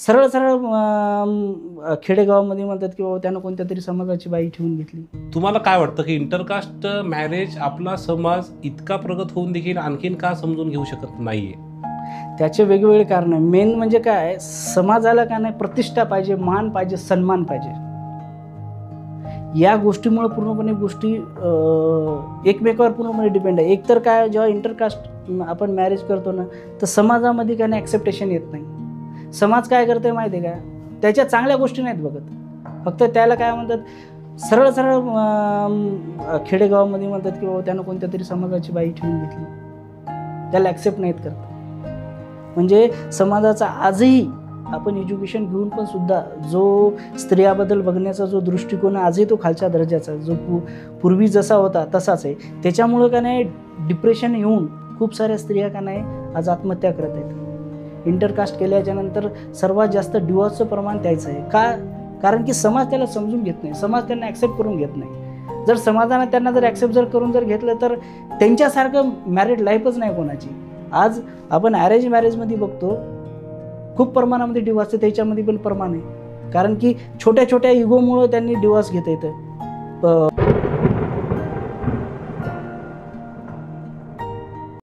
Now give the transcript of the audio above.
सरळ सरळ खेडेगावामध्ये म्हणतात की बाबा त्यानं कोणत्या तरी समाजाची बाई ठेवून घेतली. तुम्हाला काय वाटतं की इंटरकास्ट मॅरेज आपला समाज इतका प्रगत होऊन देखील आणखीन का समजून घेऊ शकत नाहीये? त्याचे वेगवेगळे कारण आहे. मेन म्हणजे काय, समाजाला काय नाही, प्रतिष्ठा पाहिजे, मान पाहिजे, सन्मान पाहिजे. या गोष्टीमुळे पूर्णपणे गोष्टी एकमेकावर पूर्णपणे डिपेंड आहे. एकतर काय, जेव्हा इंटरकास्ट आपण मॅरेज करतो ना, तर समाजामध्ये काय नाही ॲक्सेप्टेशन येत नाही. समाज काय करते माहिती आहे का, त्याच्या चांगल्या गोष्टी नाहीत बघत, फक्त त्याला काय म्हणतात, सरळ सरळ खेडेगावामध्ये म्हणतात की बाबा त्यानं कोणत्या तरी समाजाची बाई ठेवून घेतली, त्याला ॲक्सेप्ट नाहीत करत. म्हणजे समाजाचा आजही आपण एज्युकेशन घेऊन पण सुद्धा जो स्त्रियाबद्दल बघण्याचा जो दृष्टिकोन आहे, आजही तो खालच्या दर्जाचा, जो पूर्वी जसा होता तसाच आहे. त्याच्यामुळं का नाही डिप्रेशन येऊन खूप साऱ्या स्त्रिया का नाही आज आत्महत्या करत आहेत. इंटरकास्ट केल्याच्यानंतर सर्वात जास्त डिवॉर्सचं प्रमाण त्याचं आहे. का? कारण की समाज त्याला समजून घेत नाही, समाज त्यांना ॲक्सेप्ट करून घेत नाही. जर समाजानं त्यांना जर ॲक्सेप्ट करून घेतलं तर त्यांच्यासारखं मॅरिड लाईफच नाही कोणाची. आज आपण अरेंज मॅरेजमध्ये बघतो खूप प्रमाणामध्ये डिवॉर्स आहे, त्याच्यामध्ये पण प्रमाण आहे. कारण की छोट्या छोट्या इगोमुळं त्यांनी डिवॉर्स घेता येतं.